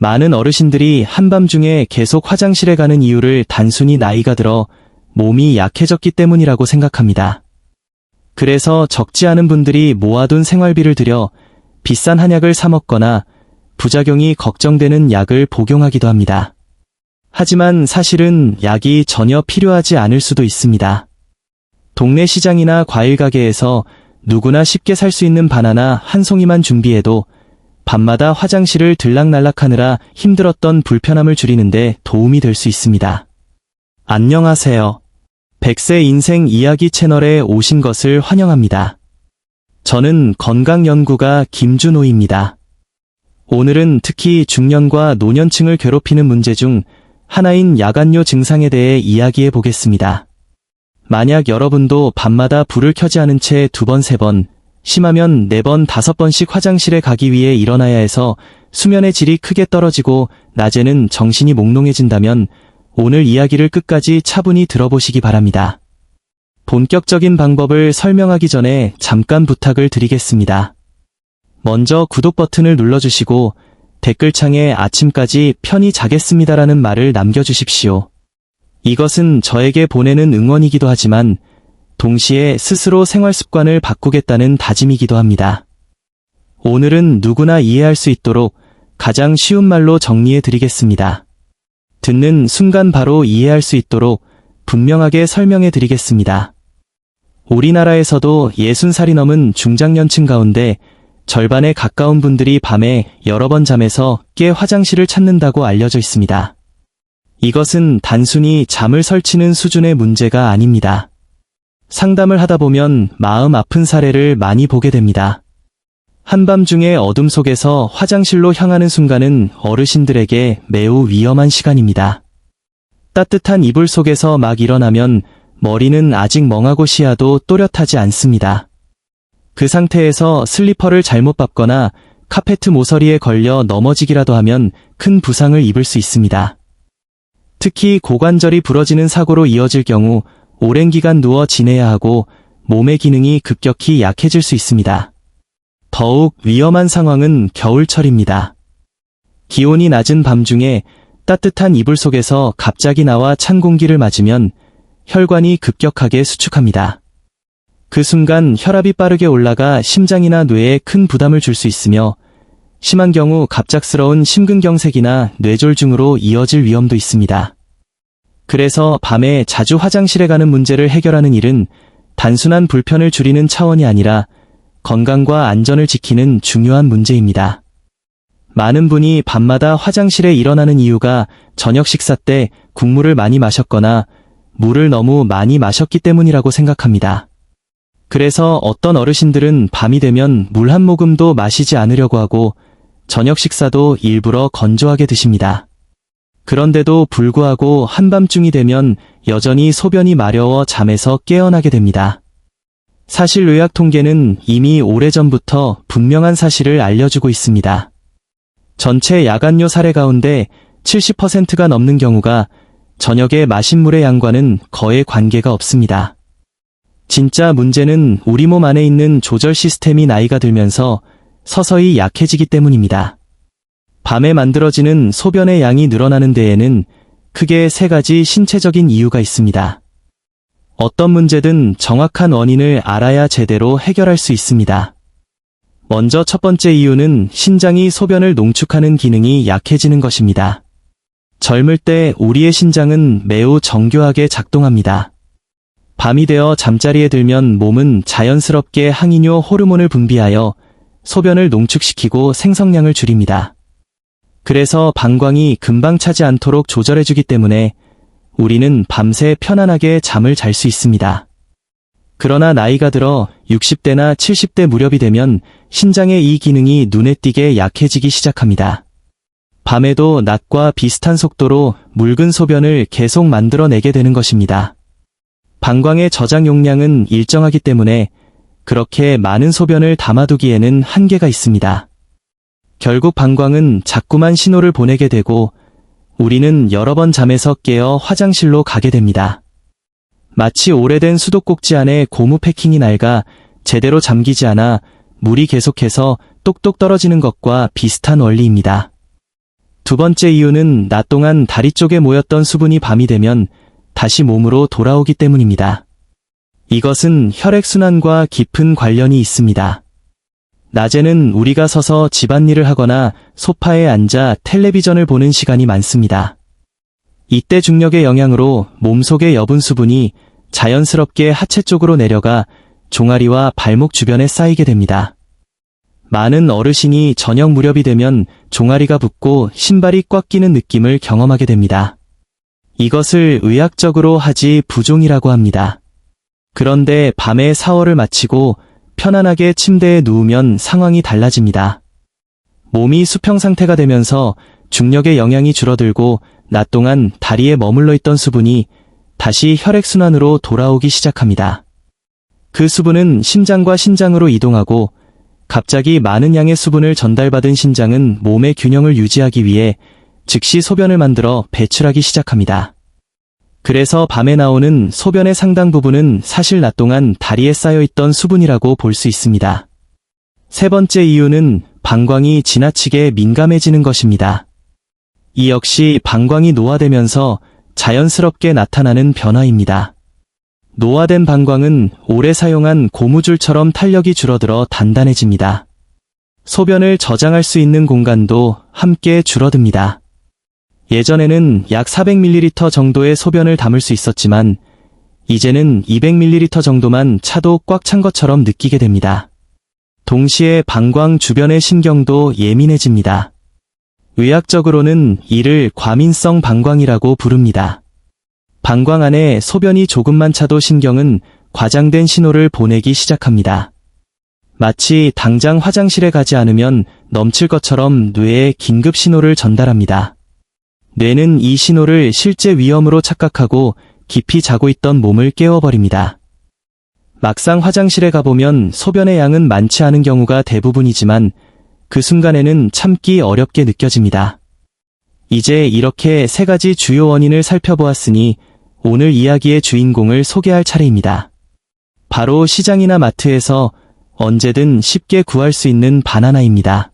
많은 어르신들이 한밤중에 계속 화장실에 가는 이유를 단순히 나이가 들어 몸이 약해졌기 때문이라고 생각합니다. 그래서 적지 않은 분들이 모아둔 생활비를 들여 비싼 한약을 사 먹거나 부작용이 걱정되는 약을 복용하기도 합니다. 하지만 사실은 약이 전혀 필요하지 않을 수도 있습니다. 동네 시장이나 과일 가게에서 누구나 쉽게 살 수 있는 바나나 한 송이만 준비해도 밤마다 화장실을 들락날락하느라 힘들었던 불편함을 줄이는데 도움이 될 수 있습니다. 안녕하세요. 100세 인생 이야기 채널에 오신 것을 환영합니다. 저는 건강연구가 김준호입니다. 오늘은 특히 중년과 노년층을 괴롭히는 문제 중 하나인 야간뇨 증상에 대해 이야기해 보겠습니다. 만약 여러분도 밤마다 불을 켜지 않은 채 2번, 3번, 심하면 4번, 5번씩 화장실에 가기 위해 일어나야 해서 수면의 질이 크게 떨어지고 낮에는 정신이 몽롱해진다면 오늘 이야기를 끝까지 차분히 들어보시기 바랍니다. 본격적인 방법을 설명하기 전에 잠깐 부탁을 드리겠습니다. 먼저 구독 버튼을 눌러주시고 댓글창에 아침까지 편히 자겠습니다라는 말을 남겨주십시오. 이것은 저에게 보내는 응원이기도 하지만 동시에 스스로 생활 습관을 바꾸겠다는 다짐이기도 합니다. 오늘은 누구나 이해할 수 있도록 가장 쉬운 말로 정리해 드리겠습니다. 듣는 순간 바로 이해할 수 있도록 분명하게 설명해 드리겠습니다. 우리나라에서도 60살이 넘은 중장년층 가운데 절반에 가까운 분들이 밤에 여러 번 잠에서 깨 화장실을 찾는다고 알려져 있습니다. 이것은 단순히 잠을 설치는 수준의 문제가 아닙니다. 상담을 하다 보면 마음 아픈 사례를 많이 보게 됩니다. 한밤중에 어둠 속에서 화장실로 향하는 순간은 어르신들에게 매우 위험한 시간입니다. 따뜻한 이불 속에서 막 일어나면 머리는 아직 멍하고 시야도 또렷하지 않습니다. 그 상태에서 슬리퍼를 잘못 밟거나 카페트 모서리에 걸려 넘어지기라도 하면 큰 부상을 입을 수 있습니다. 특히 고관절이 부러지는 사고로 이어질 경우 오랜 기간 누워 지내야 하고 몸의 기능이 급격히 약해질 수 있습니다. 더욱 위험한 상황은 겨울철입니다. 기온이 낮은 밤중에 따뜻한 이불 속에서 갑자기 나와 찬 공기를 맞으면 혈관이 급격하게 수축합니다. 그 순간 혈압이 빠르게 올라가 심장이나 뇌에 큰 부담을 줄 수 있으며 심한 경우 갑작스러운 심근경색이나 뇌졸중으로 이어질 위험도 있습니다. 그래서 밤에 자주 화장실에 가는 문제를 해결하는 일은 단순한 불편을 줄이는 차원이 아니라 건강과 안전을 지키는 중요한 문제입니다. 많은 분이 밤마다 화장실에 일어나는 이유가 저녁 식사 때 국물을 많이 마셨거나 물을 너무 많이 마셨기 때문이라고 생각합니다. 그래서 어떤 어르신들은 밤이 되면 물 한 모금도 마시지 않으려고 하고 저녁 식사도 일부러 건조하게 드십니다. 그런데도 불구하고 한밤중이 되면 여전히 소변이 마려워 잠에서 깨어나게 됩니다. 사실 의학 통계는 이미 오래전부터 분명한 사실을 알려주고 있습니다. 전체 야간뇨 사례 가운데 70%가 넘는 경우가 저녁에 마신 물의 양과는 거의 관계가 없습니다. 진짜 문제는 우리 몸 안에 있는 조절 시스템이 나이가 들면서 서서히 약해지기 때문입니다. 밤에 만들어지는 소변의 양이 늘어나는 데에는 크게 3가지 신체적인 이유가 있습니다. 어떤 문제든 정확한 원인을 알아야 제대로 해결할 수 있습니다. 먼저 첫 번째 이유는 신장이 소변을 농축하는 기능이 약해지는 것입니다. 젊을 때 우리의 신장은 매우 정교하게 작동합니다. 밤이 되어 잠자리에 들면 몸은 자연스럽게 항이뇨 호르몬을 분비하여 소변을 농축시키고 생성량을 줄입니다. 그래서 방광이 금방 차지 않도록 조절해주기 때문에 우리는 밤새 편안하게 잠을 잘 수 있습니다. 그러나 나이가 들어 60대나 70대 무렵이 되면 신장의 이 기능이 눈에 띄게 약해지기 시작합니다. 밤에도 낮과 비슷한 속도로 묽은 소변을 계속 만들어내게 되는 것입니다. 방광의 저장 용량은 일정하기 때문에 그렇게 많은 소변을 담아두기에는 한계가 있습니다. 결국 방광은 자꾸만 신호를 보내게 되고 우리는 여러 번 잠에서 깨어 화장실로 가게 됩니다. 마치 오래된 수도꼭지 안에 고무 패킹이 낡아 제대로 잠기지 않아 물이 계속해서 똑똑 떨어지는 것과 비슷한 원리입니다. 두 번째 이유는 낮 동안 다리 쪽에 모였던 수분이 밤이 되면 다시 몸으로 돌아오기 때문입니다. 이것은 혈액순환과 깊은 관련이 있습니다. 낮에는 우리가 서서 집안일을 하거나 소파에 앉아 텔레비전을 보는 시간이 많습니다. 이때 중력의 영향으로 몸속의 여분 수분이 자연스럽게 하체 쪽으로 내려가 종아리와 발목 주변에 쌓이게 됩니다. 많은 어르신이 저녁 무렵이 되면 종아리가 붓고 신발이 꽉 끼는 느낌을 경험하게 됩니다. 이것을 의학적으로 하지 부종이라고 합니다. 그런데 밤에 샤워를 마치고 편안하게 침대에 누우면 상황이 달라집니다. 몸이 수평 상태가 되면서 중력의 영향이 줄어들고 낮 동안 다리에 머물러 있던 수분이 다시 혈액순환으로 돌아오기 시작합니다. 그 수분은 심장과 신장으로 이동하고 갑자기 많은 양의 수분을 전달받은 신장은 몸의 균형을 유지하기 위해 즉시 소변을 만들어 배출하기 시작합니다. 그래서 밤에 나오는 소변의 상당 부분은 사실 낮 동안 다리에 쌓여있던 수분이라고 볼 수 있습니다. 세 번째 이유는 방광이 지나치게 민감해지는 것입니다. 이 역시 방광이 노화되면서 자연스럽게 나타나는 변화입니다. 노화된 방광은 오래 사용한 고무줄처럼 탄력이 줄어들어 단단해집니다. 소변을 저장할 수 있는 공간도 함께 줄어듭니다. 예전에는 약 400ml 정도의 소변을 담을 수 있었지만 이제는 200ml 정도만 차도 꽉 찬 것처럼 느끼게 됩니다. 동시에 방광 주변의 신경도 예민해집니다. 의학적으로는 이를 과민성 방광이라고 부릅니다. 방광 안에 소변이 조금만 차도 신경은 과장된 신호를 보내기 시작합니다. 마치 당장 화장실에 가지 않으면 넘칠 것처럼 뇌에 긴급 신호를 전달합니다. 뇌는 이 신호를 실제 위험으로 착각하고 깊이 자고 있던 몸을 깨워버립니다. 막상 화장실에 가보면 소변의 양은 많지 않은 경우가 대부분이지만 그 순간에는 참기 어렵게 느껴집니다. 이제 이렇게 세 가지 주요 원인을 살펴보았으니 오늘 이야기의 주인공을 소개할 차례입니다. 바로 시장이나 마트에서 언제든 쉽게 구할 수 있는 바나나입니다.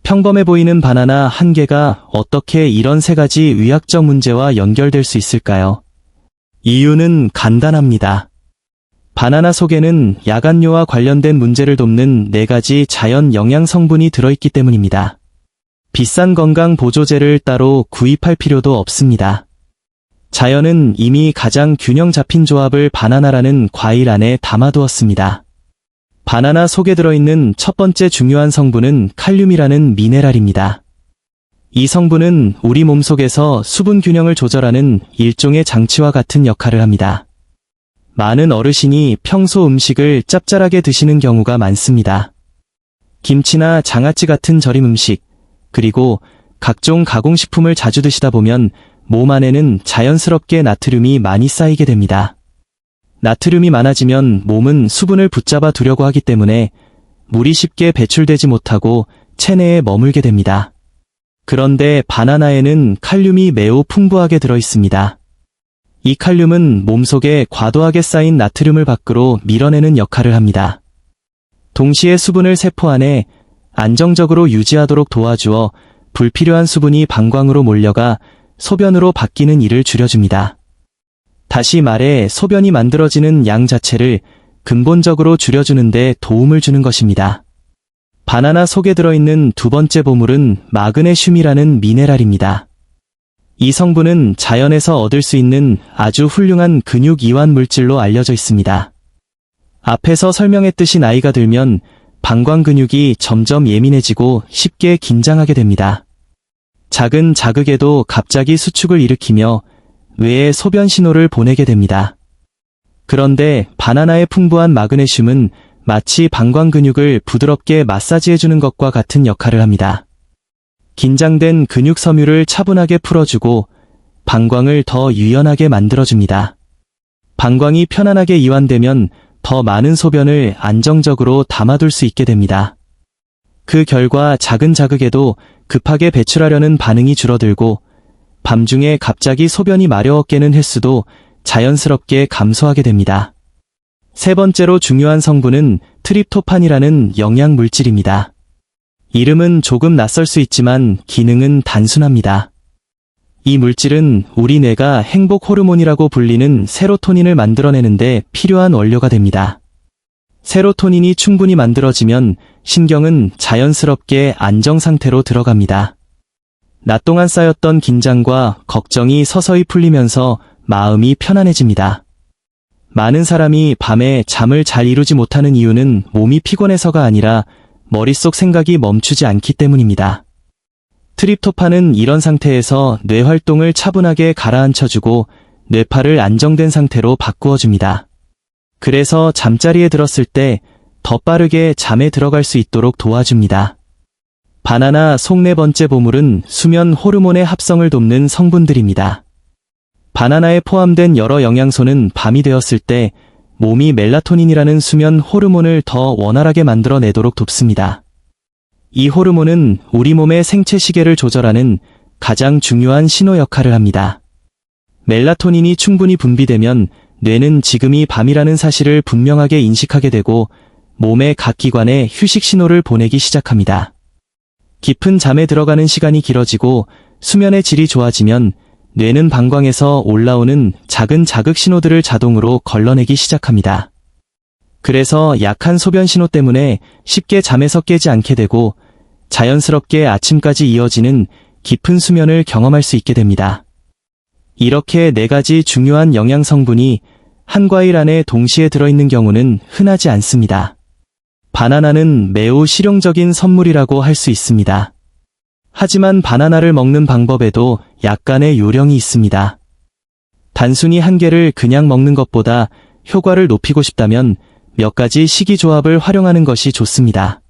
평범해 보이는 바나나 한 개가 어떻게 이런 세 가지 의학적 문제와 연결될 수 있을까요? 이유는 간단합니다. 바나나 속에는 야간뇨와 관련된 문제를 돕는 4가지 자연 영양 성분이 들어있기 때문입니다. 비싼 건강 보조제를 따로 구입할 필요도 없습니다. 자연은 이미 가장 균형 잡힌 조합을 바나나라는 과일 안에 담아두었습니다. 바나나 속에 들어있는 첫 번째 중요한 성분은 칼륨이라는 미네랄입니다. 이 성분은 우리 몸속에서 수분 균형을 조절하는 일종의 장치와 같은 역할을 합니다. 많은 어르신이 평소 음식을 짭짤하게 드시는 경우가 많습니다. 김치나 장아찌 같은 절임 음식, 그리고 각종 가공식품을 자주 드시다 보면 몸 안에는 자연스럽게 나트륨이 많이 쌓이게 됩니다. 나트륨이 많아지면 몸은 수분을 붙잡아 두려고 하기 때문에 물이 쉽게 배출되지 못하고 체내에 머물게 됩니다. 그런데 바나나에는 칼륨이 매우 풍부하게 들어 있습니다. 이 칼륨은 몸속에 과도하게 쌓인 나트륨을 밖으로 밀어내는 역할을 합니다. 동시에 수분을 세포 안에 안정적으로 유지하도록 도와주어 불필요한 수분이 방광으로 몰려가 소변으로 바뀌는 일을 줄여줍니다. 다시 말해 소변이 만들어지는 양 자체를 근본적으로 줄여주는 데 도움을 주는 것입니다. 바나나 속에 들어있는 두 번째 보물은 마그네슘이라는 미네랄입니다. 이 성분은 자연에서 얻을 수 있는 아주 훌륭한 근육 이완 물질로 알려져 있습니다. 앞에서 설명했듯이 나이가 들면 방광 근육이 점점 예민해지고 쉽게 긴장하게 됩니다. 작은 자극에도 갑자기 수축을 일으키며 뇌에 소변 신호를 보내게 됩니다. 그런데 바나나의 풍부한 마그네슘은 마치 방광 근육을 부드럽게 마사지해주는 것과 같은 역할을 합니다. 긴장된 근육 섬유를 차분하게 풀어주고 방광을 더 유연하게 만들어줍니다. 방광이 편안하게 이완되면 더 많은 소변을 안정적으로 담아둘 수 있게 됩니다. 그 결과 작은 자극에도 급하게 배출하려는 반응이 줄어들고 밤중에 갑자기 소변이 마려워 깨는 횟수도 자연스럽게 감소하게 됩니다. 세 번째로 중요한 성분은 트립토판이라는 영양 물질입니다. 이름은 조금 낯설 수 있지만 기능은 단순합니다. 이 물질은 우리 뇌가 행복 호르몬이라고 불리는 세로토닌을 만들어내는데 필요한 원료가 됩니다. 세로토닌이 충분히 만들어지면 신경은 자연스럽게 안정 상태로 들어갑니다. 낮 동안 쌓였던 긴장과 걱정이 서서히 풀리면서 마음이 편안해집니다. 많은 사람이 밤에 잠을 잘 이루지 못하는 이유는 몸이 피곤해서가 아니라 머릿속 생각이 멈추지 않기 때문입니다. 트립토판은 이런 상태에서 뇌 활동을 차분하게 가라앉혀주고 뇌파를 안정된 상태로 바꾸어줍니다. 그래서 잠자리에 들었을 때 더 빠르게 잠에 들어갈 수 있도록 도와줍니다. 바나나 속 4번째 보물은 수면 호르몬의 합성을 돕는 성분들입니다. 바나나에 포함된 여러 영양소는 밤이 되었을 때 몸이 멜라토닌이라는 수면 호르몬을 더 원활하게 만들어내도록 돕습니다. 이 호르몬은 우리 몸의 생체 시계를 조절하는 가장 중요한 신호 역할을 합니다. 멜라토닌이 충분히 분비되면 뇌는 지금이 밤이라는 사실을 분명하게 인식하게 되고 몸의 각 기관에 휴식 신호를 보내기 시작합니다. 깊은 잠에 들어가는 시간이 길어지고 수면의 질이 좋아지면 뇌는 방광에서 올라오는 작은 자극 신호들을 자동으로 걸러내기 시작합니다. 그래서 약한 소변 신호 때문에 쉽게 잠에서 깨지 않게 되고 자연스럽게 아침까지 이어지는 깊은 수면을 경험할 수 있게 됩니다. 이렇게 4가지 중요한 영양 성분이 한 과일 안에 동시에 들어있는 경우는 흔하지 않습니다. 바나나는 매우 실용적인 선물이라고 할 수 있습니다. 하지만 바나나를 먹는 방법에도 약간의 요령이 있습니다. 단순히 한 개를 그냥 먹는 것보다 효과를 높이고 싶다면 몇 가지 식이조합을 활용하는 것이 좋습니다.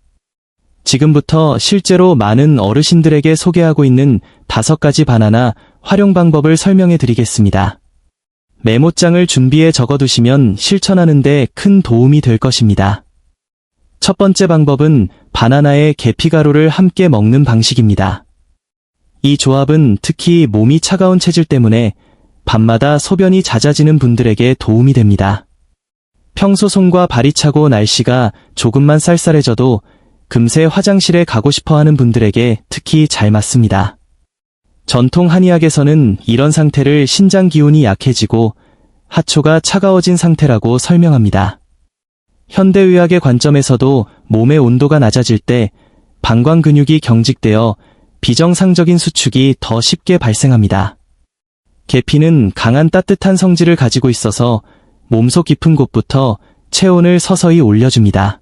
지금부터 실제로 많은 어르신들에게 소개하고 있는 5가지 바나나 활용 방법을 설명해 드리겠습니다. 메모장을 준비해 적어두시면 실천하는 데 큰 도움이 될 것입니다. 첫 번째 방법은 바나나에 계피가루를 함께 먹는 방식입니다. 이 조합은 특히 몸이 차가운 체질 때문에 밤마다 소변이 잦아지는 분들에게 도움이 됩니다. 평소 손과 발이 차고 날씨가 조금만 쌀쌀해져도 금세 화장실에 가고 싶어하는 분들에게 특히 잘 맞습니다. 전통 한의학에서는 이런 상태를 신장 기운이 약해지고 하초가 차가워진 상태라고 설명합니다. 현대의학의 관점에서도 몸의 온도가 낮아질 때 방광 근육이 경직되어 비정상적인 수축이 더 쉽게 발생합니다. 계피는 강한 따뜻한 성질을 가지고 있어서 몸속 깊은 곳부터 체온을 서서히 올려줍니다.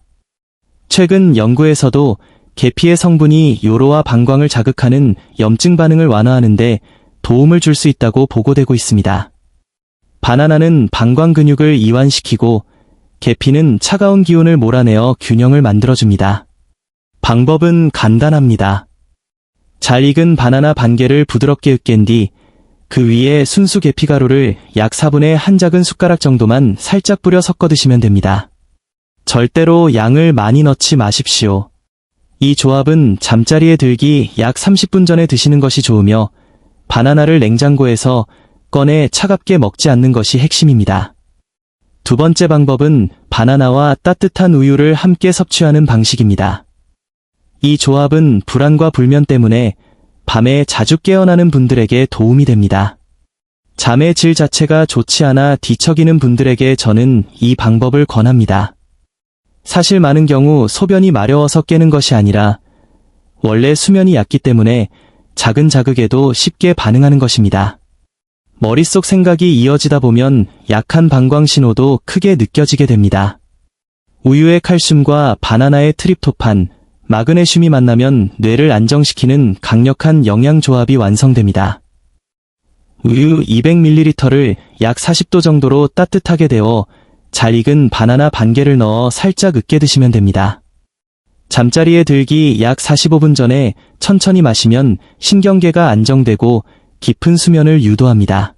최근 연구에서도 계피의 성분이 요로와 방광을 자극하는 염증 반응을 완화하는 데 도움을 줄 수 있다고 보고되고 있습니다. 바나나는 방광 근육을 이완시키고 계피는 차가운 기운을 몰아내어 균형을 만들어줍니다. 방법은 간단합니다. 잘 익은 바나나 반 개를 부드럽게 으깬 뒤 그 위에 순수 계피가루를 약 4분의 1 작은 숟가락 정도만 살짝 뿌려 섞어 드시면 됩니다. 절대로 양을 많이 넣지 마십시오. 이 조합은 잠자리에 들기 약 30분 전에 드시는 것이 좋으며 바나나를 냉장고에서 꺼내 차갑게 먹지 않는 것이 핵심입니다. 두 번째 방법은 바나나와 따뜻한 우유를 함께 섭취하는 방식입니다. 이 조합은 불안과 불면 때문에 밤에 자주 깨어나는 분들에게 도움이 됩니다. 잠의 질 자체가 좋지 않아 뒤척이는 분들에게 저는 이 방법을 권합니다. 사실 많은 경우 소변이 마려워서 깨는 것이 아니라 원래 수면이 얕기 때문에 작은 자극에도 쉽게 반응하는 것입니다. 머릿속 생각이 이어지다 보면 약한 방광 신호도 크게 느껴지게 됩니다. 우유의 칼슘과 바나나의 트립토판, 마그네슘이 만나면 뇌를 안정시키는 강력한 영양 조합이 완성됩니다. 우유 200ml를 약 40도 정도로 따뜻하게 데워 잘 익은 바나나 반 개를 넣어 살짝 으깨 드시면 됩니다. 잠자리에 들기 약 45분 전에 천천히 마시면 신경계가 안정되고 깊은 수면을 유도합니다.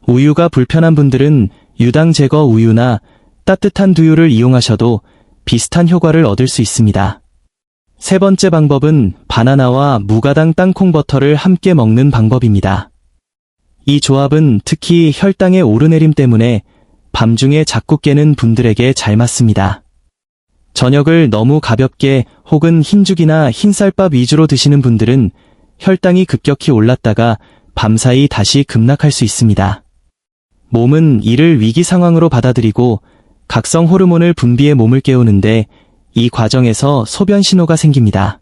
우유가 불편한 분들은 유당 제거 우유나 따뜻한 두유를 이용하셔도 비슷한 효과를 얻을 수 있습니다. 세 번째 방법은 바나나와 무가당 땅콩 버터를 함께 먹는 방법입니다. 이 조합은 특히 혈당의 오르내림 때문에 밤중에 자꾸 깨는 분들에게 잘 맞습니다. 저녁을 너무 가볍게 혹은 흰죽이나 흰쌀밥 위주로 드시는 분들은 혈당이 급격히 올랐다가 밤사이 다시 급락할 수 있습니다. 몸은 이를 위기 상황으로 받아들이고 각성 호르몬을 분비해 몸을 깨우는데 이 과정에서 소변 신호가 생깁니다.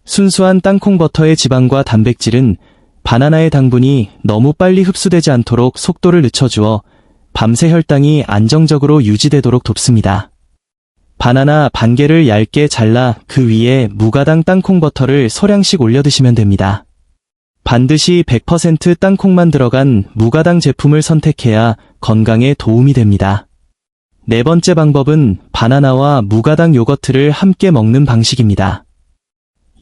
순수한 땅콩 버터의 지방과 단백질은 바나나의 당분이 너무 빨리 흡수되지 않도록 속도를 늦춰주어 밤새 혈당이 안정적으로 유지되도록 돕습니다. 바나나 반 개를 얇게 잘라 그 위에 무가당 땅콩 버터를 소량씩 올려 드시면 됩니다. 반드시 100% 땅콩만 들어간 무가당 제품을 선택해야 건강에 도움이 됩니다. 네 번째 방법은 바나나와 무가당 요거트를 함께 먹는 방식입니다.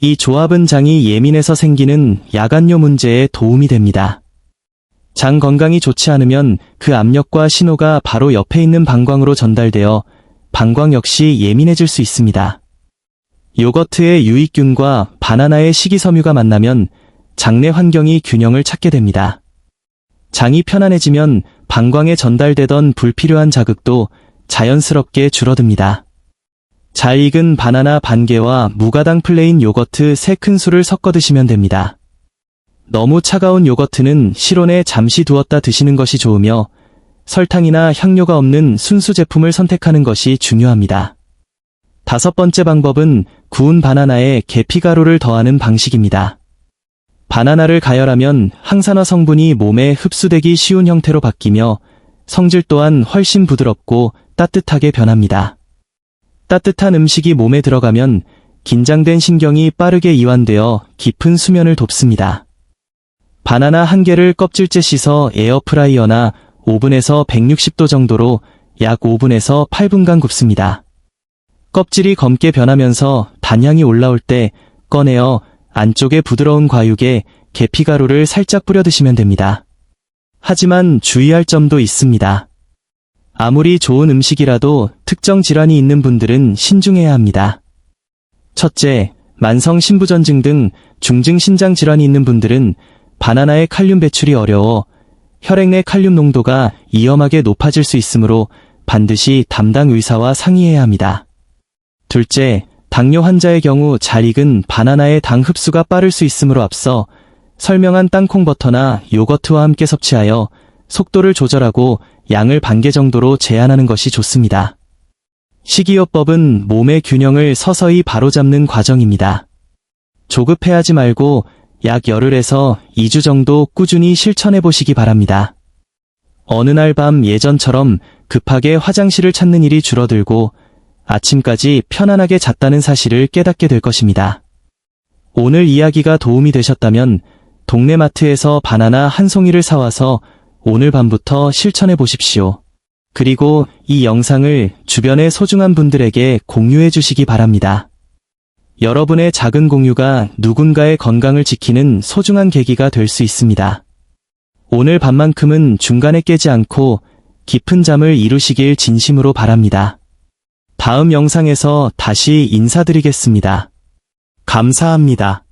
이 조합은 장이 예민해서 생기는 야간요 문제에 도움이 됩니다. 장 건강이 좋지 않으면 그 압력과 신호가 바로 옆에 있는 방광으로 전달되어 방광 역시 예민해질 수 있습니다. 요거트의 유익균과 바나나의 식이섬유가 만나면 장내 환경이 균형을 찾게 됩니다. 장이 편안해지면 방광에 전달되던 불필요한 자극도 자연스럽게 줄어듭니다. 잘 익은 바나나 반 개와 무가당 플레인 요거트 3큰술을 섞어 드시면 됩니다. 너무 차가운 요거트는 실온에 잠시 두었다 드시는 것이 좋으며 설탕이나 향료가 없는 순수 제품을 선택하는 것이 중요합니다. 5번째 방법은 구운 바나나에 계피가루를 더하는 방식입니다. 바나나를 가열하면 항산화 성분이 몸에 흡수되기 쉬운 형태로 바뀌며 성질 또한 훨씬 부드럽고 따뜻하게 변합니다. 따뜻한 음식이 몸에 들어가면 긴장된 신경이 빠르게 이완되어 깊은 수면을 돕습니다. 바나나 한 개를 껍질째 씻어 에어프라이어나 오븐에서 160도 정도로 약 5분에서 8분간 굽습니다. 껍질이 검게 변하면서 단향이 올라올 때 꺼내어 안쪽에 부드러운 과육에 계피가루를 살짝 뿌려 드시면 됩니다. 하지만 주의할 점도 있습니다. 아무리 좋은 음식이라도 특정 질환이 있는 분들은 신중해야 합니다. 첫째, 만성 신부전증 등 중증 신장 질환이 있는 분들은 바나나의 칼륨 배출이 어려워 혈액 내 칼륨 농도가 위험하게 높아질 수 있으므로 반드시 담당 의사와 상의해야 합니다. 둘째, 당뇨 환자의 경우 잘 익은 바나나의 당 흡수가 빠를 수 있으므로 앞서 설명한 땅콩 버터나 요거트와 함께 섭취하여 속도를 조절하고 양을 반 개 정도로 제한하는 것이 좋습니다. 식이요법은 몸의 균형을 서서히 바로잡는 과정입니다. 조급해하지 말고 약 열흘에서 2주 정도 꾸준히 실천해 보시기 바랍니다. 어느 날 밤 예전처럼 급하게 화장실을 찾는 일이 줄어들고 아침까지 편안하게 잤다는 사실을 깨닫게 될 것입니다. 오늘 이야기가 도움이 되셨다면 동네 마트에서 바나나 한 송이를 사와서 오늘 밤부터 실천해 보십시오. 그리고 이 영상을 주변의 소중한 분들에게 공유해 주시기 바랍니다. 여러분의 작은 공유가 누군가의 건강을 지키는 소중한 계기가 될 수 있습니다. 오늘 밤만큼은 중간에 깨지 않고 깊은 잠을 이루시길 진심으로 바랍니다. 다음 영상에서 다시 인사드리겠습니다. 감사합니다.